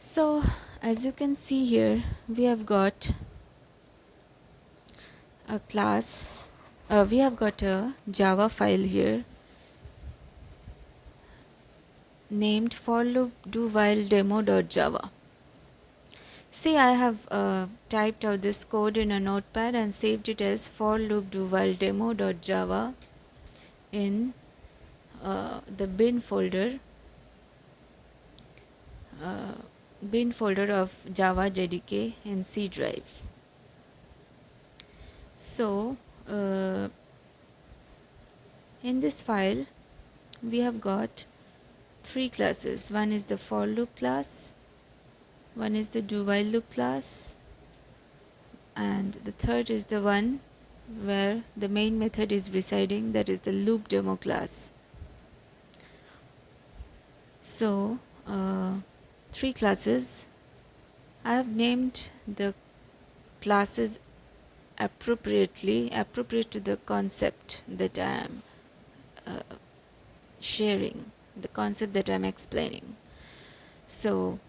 So as you can see here, we have got a class, we have got a Java file here named ForLoopDoWhileDemo.java. See, I have typed out this code in a notepad and saved it as ForLoopDoWhileDemo.java in the uh, bin folder of Java JDK in C drive. So in this file we have got three classes. One is the ForLoop class, one is the DoWhileLoop class, and the third is the one where the main method is residing, that is the LoopDemo class. So three classes. I have named the classes appropriate to the concept that I am sharing, the concept that I am explaining. So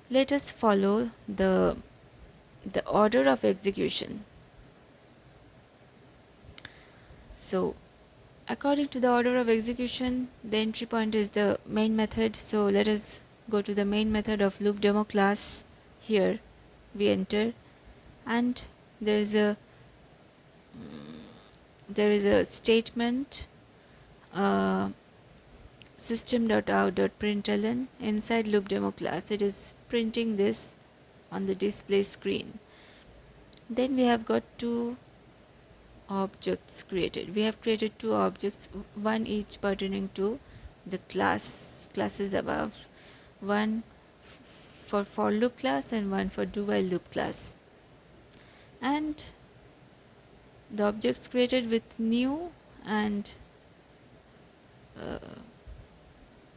let us follow the order of execution. So according to the order of execution, the entry point is the main method. So let us go to the main method of LoopDemo class. Here we enter, and there is a statement System.out.println inside LoopDemo class. It is printing this on the display screen. Then we have got two objects created. We have created two objects, one each pertaining to the classes above, one for ForLoop class and one for DoWhileLoop class. And the objects created with new and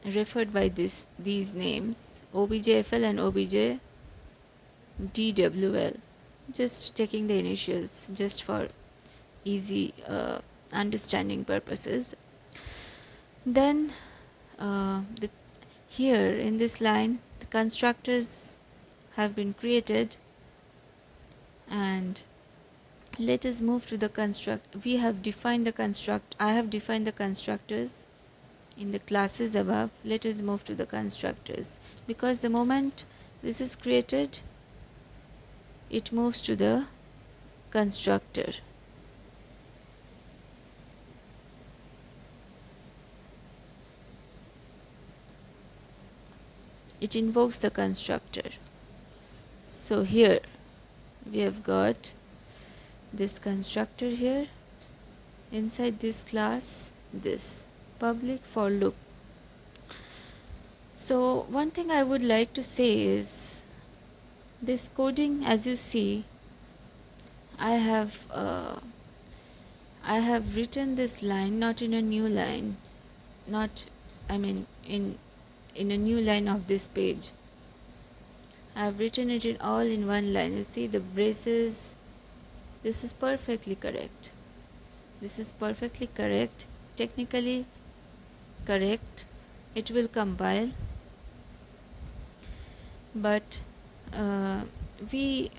referred by these names, OBJFL and OBJDWL, just taking the initials just for easy understanding purposes. Then here in this line the constructors have been created, and let us move to the we have defined the I have defined the constructors in the classes above. Let us move to the constructors, because the moment this is created, it moves to the constructor. It invokes the constructor. So here we have got this constructor here, inside this class, this public for loop. So one thing I would like to say is, this coding, as you see, I have written this line not in a new line, in a new line of this page. I have written it in all in one line. You see the braces. This is perfectly correct. This is perfectly correct, technically correct. It will compile, but we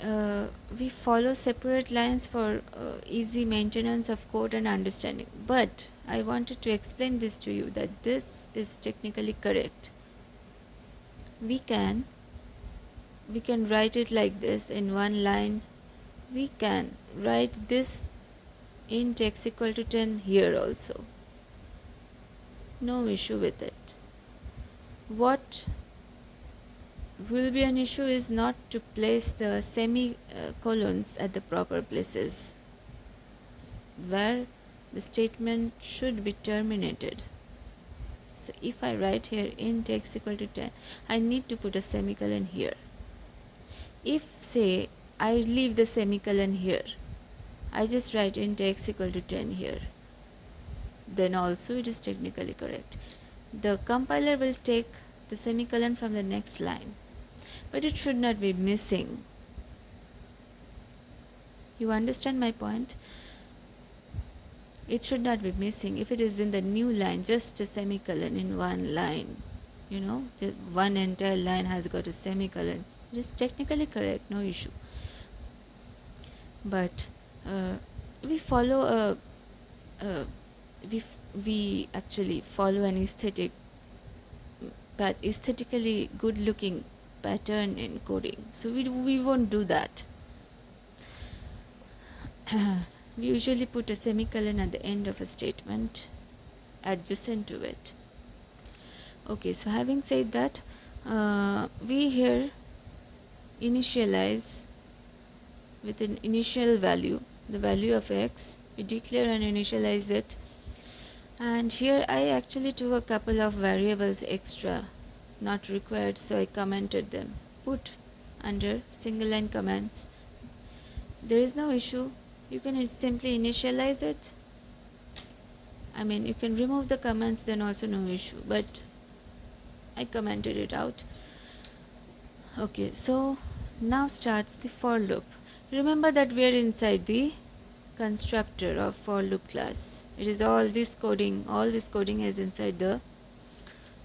follow separate lines for easy maintenance of code and understanding. But I wanted to explain this to you, that this is technically correct. We can write it like this in one line. We can write this int x equal to 10 here also. No issue with it. What will be an issue is not to place the semicolons at the proper places where the statement should be terminated. So if I write here int x equal to 10, I need to put a semicolon here. If, say, I leave the semicolon here, I just write int x equal to 10 here, then also it is technically correct. The compiler will take the semicolon from the next line, but it should not be missing. You understand my point? It should not be missing. If it is in the new line, just a semicolon in one line, just one entire line has got a semicolon. It is technically correct, no issue. But we follow a we actually follow an aesthetic, but aesthetically good looking pattern in coding, so we won't do that. We usually put a semicolon at the end of a statement adjacent to it. Okay, so having said that, we here initialize with an initial value, the value of x. We declare and initialize it, and here I actually took a couple of variables extra, not required, so I commented them. Put under single line comments. There is no issue. You can simply initialize it. I mean, you can remove the comments, then also no issue, but I commented it out. Okay, so now starts the for loop. Remember that we are inside the constructor of for loop class. It is all this coding is inside the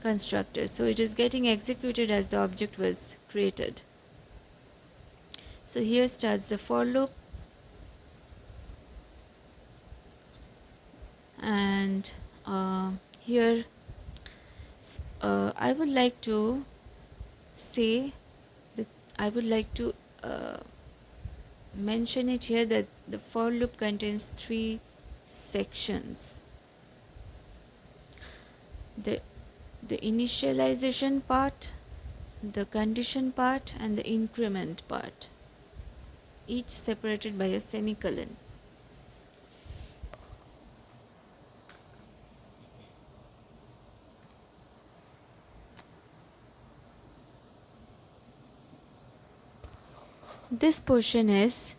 constructor, so it is getting executed as the object was created. So here starts the for loop, and here I would like to say that I would like to mention it here that the for loop contains 3 sections. The initialization part, the condition part, and the increment part, each separated by a semicolon. This portion is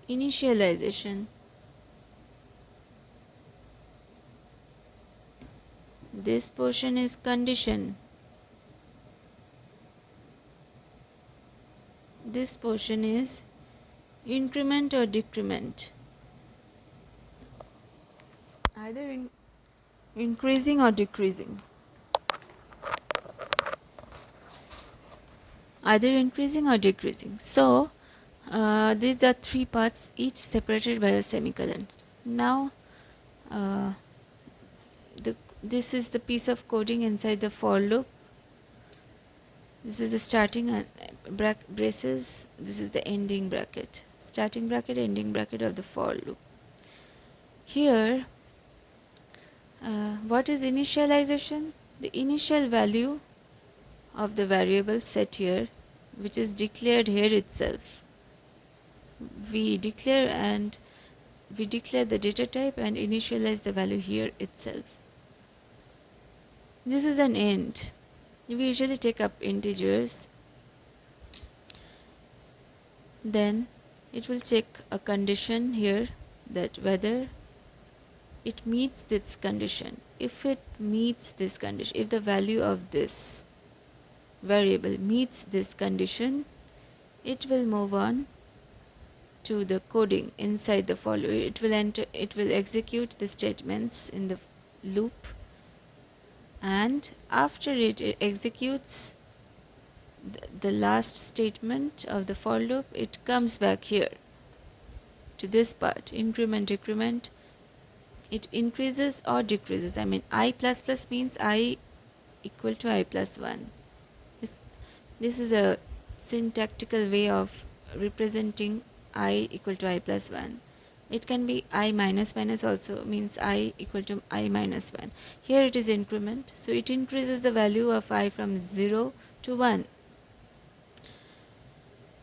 initialization. This portion is condition. This portion is increment or decrement, either increasing or decreasing. Either increasing or decreasing. So these are 3 parts, each separated by a semicolon. Now this is the piece of coding inside the for loop. This is the starting braces. This is the ending bracket, starting bracket, ending bracket of the for loop. Here what is initialization? The initial value of the variable set here, which is declared here itself. We declare the data type and initialize the value here itself. This is an int. We usually take up integers. Then it will check a condition here, that whether it meets this condition. If it meets this condition, if the value of this variable meets this condition, it will move on to the coding inside the for loop. It will execute the statements in the loop, and after it executes the last statement of the for loop, it comes back here to this part, increment, decrement. It increases or decreases. I mean, I plus plus means I equal to I plus 1. This is a syntactical way of representing I equal to I plus 1. It can be I minus minus also, means I equal to I minus 1. Here it is increment, so it increases the value of I from 0 to 1.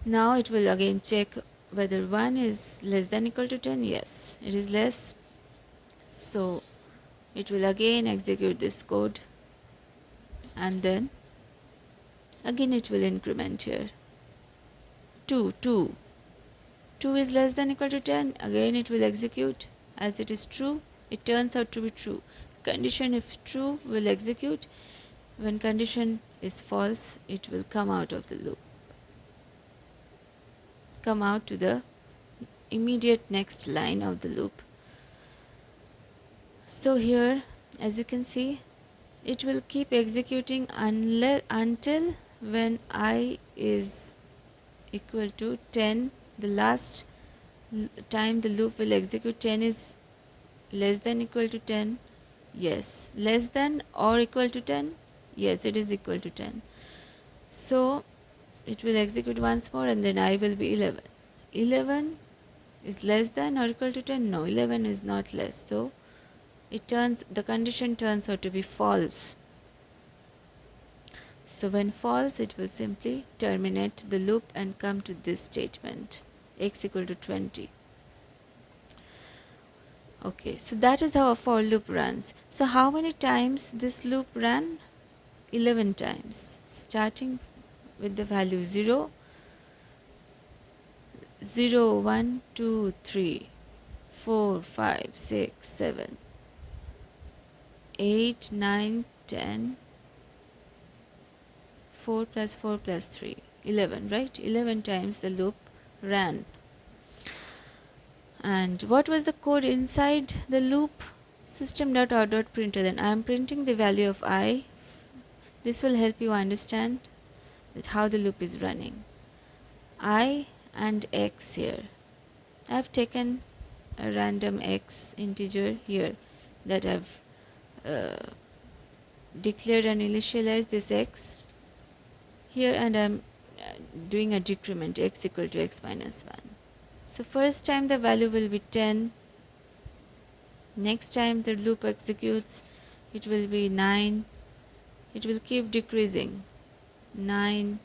Now it will again check whether 1 is less than equal to 10. Yes, it is less. So it will again execute this code, and then again it will increment here. 2 is less than equal to 10. Again it will execute. As it is true, it turns out to be true. Condition if true will execute. When condition is false, it will come out of the loop, come out to the immediate next line of the loop. So here, as you can see, it will keep executing until when I is equal to 10. The last time the loop will execute, 10 is less than equal to 10. Yes, less than or equal to 10. Yes, it is equal to 10. So it will execute once more and then I will be 11. 11 is less than or equal to 10. No, 11 is not less. So the condition turns out to be false. So when false, it will simply terminate the loop and come to this statement, x equal to 20. Okay, so that is how a for loop runs. So how many times this loop ran? 11 times, starting with the value 0, 0, 1, 2, 3, 4, 5, 6, 7, 8, 9, 10, 4 plus 4 plus 3, 11, right? 11 times the loop ran. And what was the code inside the loop? System.out.println. I am printing the value of I. This will help you understand that how the loop is running. I and x here. I have taken a random x integer here that I've declared and initialized this x here, and I'm doing a decrement x equal to x minus 1. So first time the value will be 10. Next time the loop executes, it will be 9. It will keep decreasing. 9,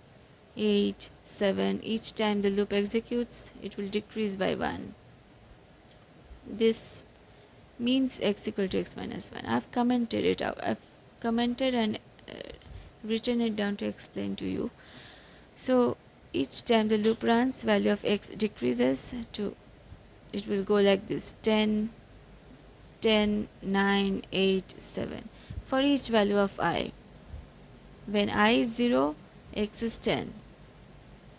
8, 7. Each time the loop executes, it will decrease by 1. This means x equal to x minus 1. I've commented it out. I've commented and written it down to explain to you. So each time the loop runs, value of x decreases to, it will go like this: 10, 10, 9, 8, 7. For each value of I. When I is 0, x is 10.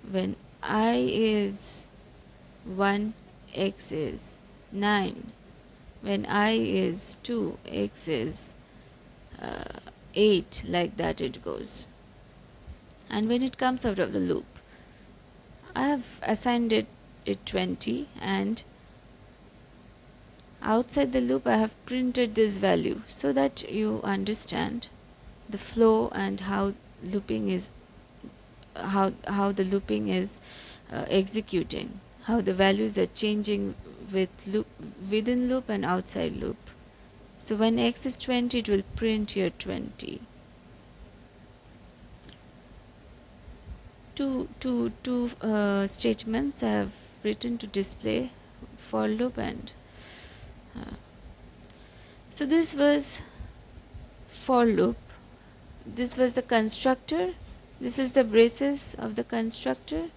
When I is 1, x is 9. When I is 2, x is 8. Like that it goes. And when it comes out of the loop, I have assigned it 20, and outside the loop I have printed this value so that you understand the flow and how looping is how the looping is executing, how the values are changing within loop and outside loop. So when x is 20, it will print here 20. Two statements I have written to display for loop, and so this was for loop. This was the constructor. This is the braces of the constructor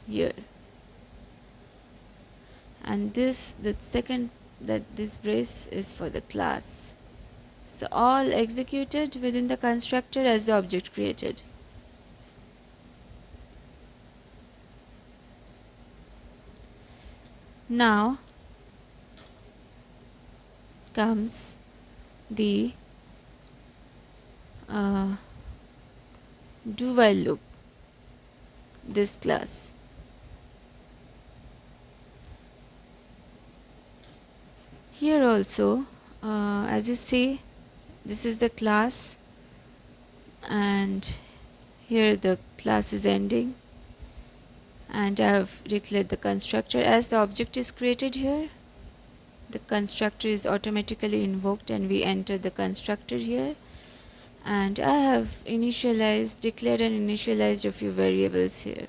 here, and this brace is for the class. So all executed within the constructor as the object created. Now comes the DoWhileLoop, this class. Here also, as you see, this is the class, and here the class is ending, and I have declared the constructor. As the object is created here, the constructor is automatically invoked and we enter the constructor here, and I have declared and initialized a few variables here.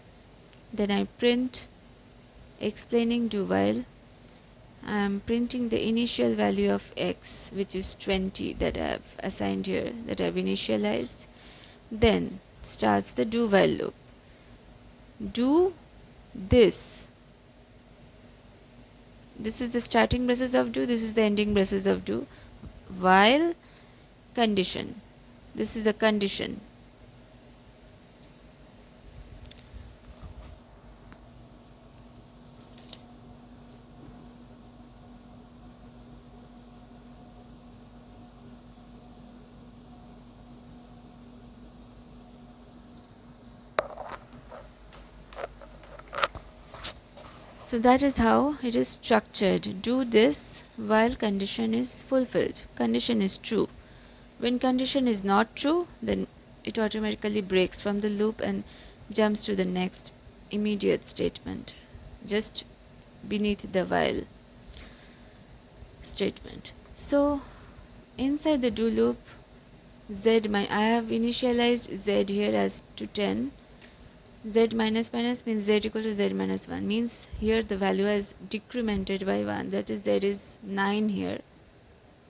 Then I print explaining DoWhile. I am printing the initial value of x, which is 20, that I have assigned here, that I have initialized. Then starts the DoWhile loop. Do this. This is the starting braces of do, this is the ending braces of do. While condition. This is the condition. So that is how it is structured. Do this while condition is fulfilled. Condition is true. When condition is not true, then it automatically breaks from the loop and jumps to the next immediate statement, just beneath the while statement. So inside the do loop, I have initialized z here as to 10. Z minus minus means z equal to z minus 1, means here the value has decremented by 1, that is z is 9 here,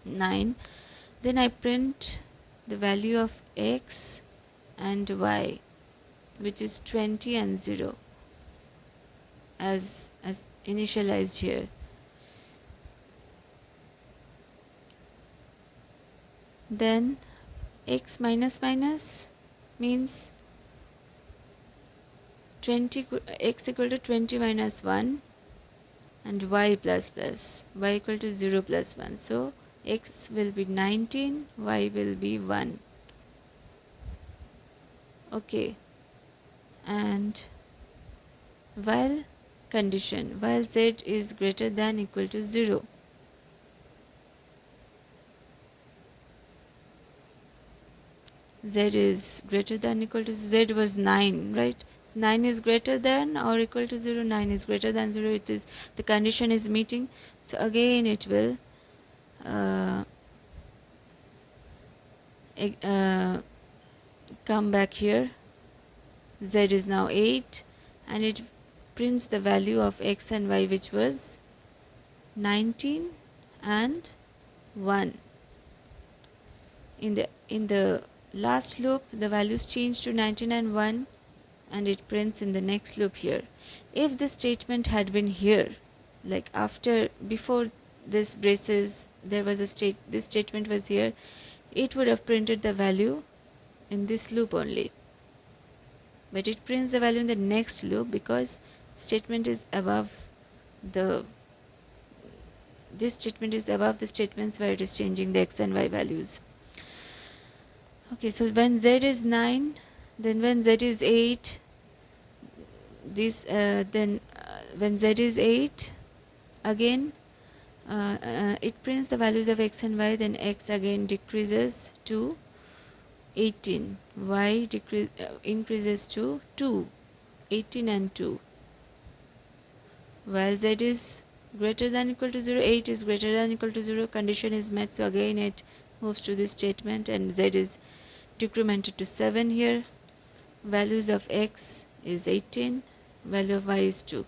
9. Then I print the value of x and y, which is 20 and 0 as initialized here. Then x minus minus means 20, x equal to 20 minus 1, and y plus plus, y equal to 0 plus 1. So x will be 19, y will be 1. Okay. And while condition, while z is greater than equal to 0, z is greater than equal to, z was 9, right? So 9 is greater than or equal to 0, 9 is greater than 0, it is, the condition is meeting. So again it will come back here. Z is now 8 and it prints the value of x and y, which was 19 and 1. In the last loop the values change to 19 and 1 and it prints in the next loop here. If this statement had been here, like before this braces there was this statement was here, it would have printed the value in this loop only, but it prints the value in the next loop because statement is above this statement is above the statements where it is changing the x and y values. Okay, so when z is 9, then when z is 8, when z is 8, again it prints the values of x and y, then x again decreases to 18, y increases to 2, 18 and 2. While z is greater than equal to 0, 8 is greater than equal to 0, condition is met, so again it moves to this statement and z is decremented to 7 here. Values of x is 18, value of y is 2.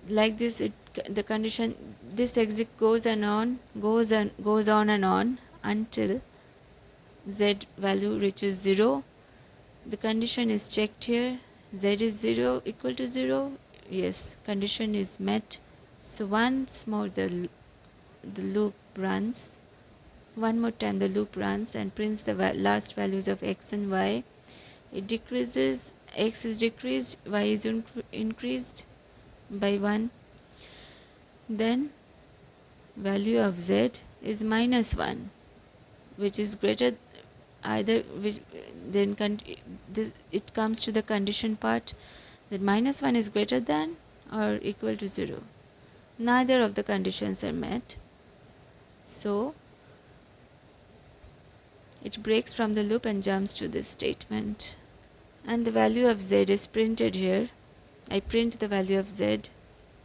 Like this, the condition, this exit goes on and on until z value reaches 0. The condition is checked here. Z is 0 equal to 0. Yes, condition is met. So once more the loop runs. One more time the loop runs and prints the last values of x and y. It decreases, x is decreased, y is increased by 1. Then value of z is minus 1, which is greater it comes to the condition part, that minus 1 is greater than or equal to 0. Neither of the conditions are met, so it breaks from the loop and jumps to this statement, and the value of z is printed here. I print the value of z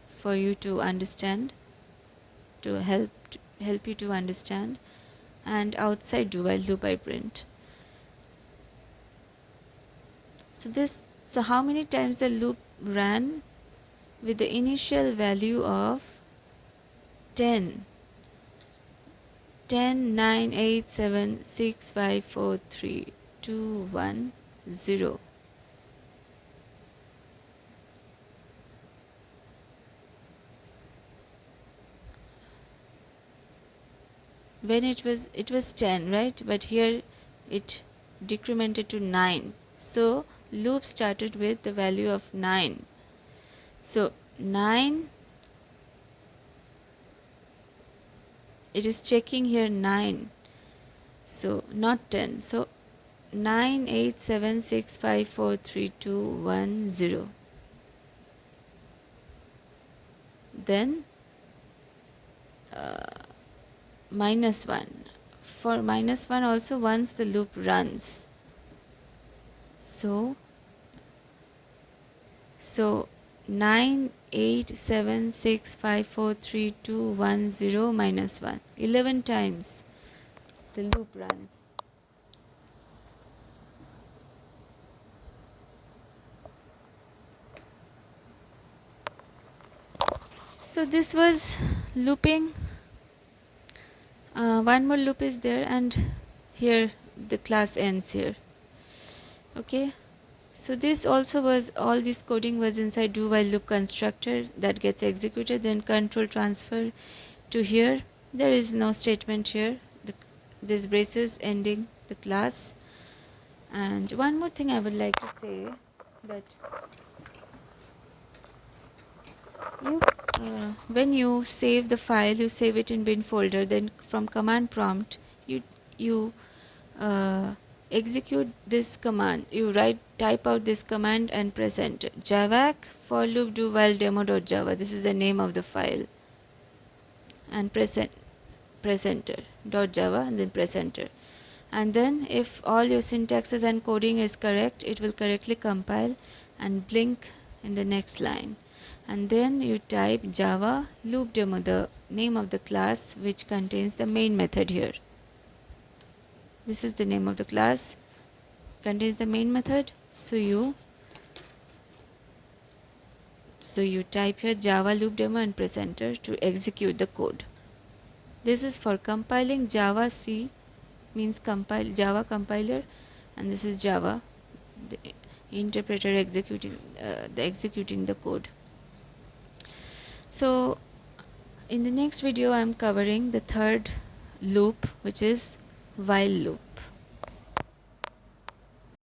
for you to understand, to help you to understand, and outside DoWhileLoop I print. So how many times the loop ran? With the initial value of 10, 9, 8, 7, 6, 5, 4, 3, 2, 1, 0. When it was 10, right? But here it decremented to 9. So loop started with the value of 9. So 9, it is checking here 9, so not 10. So 9, 8, 7, 6, 5, 4, 3, 2, 1, 0. then -1. For -1 also, once the loop runs, so 9 8 7 6 5 4 3 2 1 0 -1, 11 times the loop runs. So this was looping. One more loop is there, and here the class ends here. Okay, so this also was, all this coding was inside do while loop constructor that gets executed, then control transfer to here. There is no statement here, this braces ending the class. And one more thing I would like to say, that you when you save the file, you save it in bin folder, then from command prompt you execute this command. You type out this command and press enter. Javac ForLoopDoWhileDemo.java, this is the name of the file, and press enter. .java, and then press enter. And then if all your syntaxes and coding is correct, it will correctly compile and blink in the next line. And then you type Java LoopDemo, the name of the class which contains the main method here. This is the name of the class, contains the main method. So you type here Java LoopDemo and press enter to execute the code. This is for compiling. Java C means compile, Java compiler, and this is Java, the interpreter executing the code. So in the next video I am covering the third loop, which is while loop.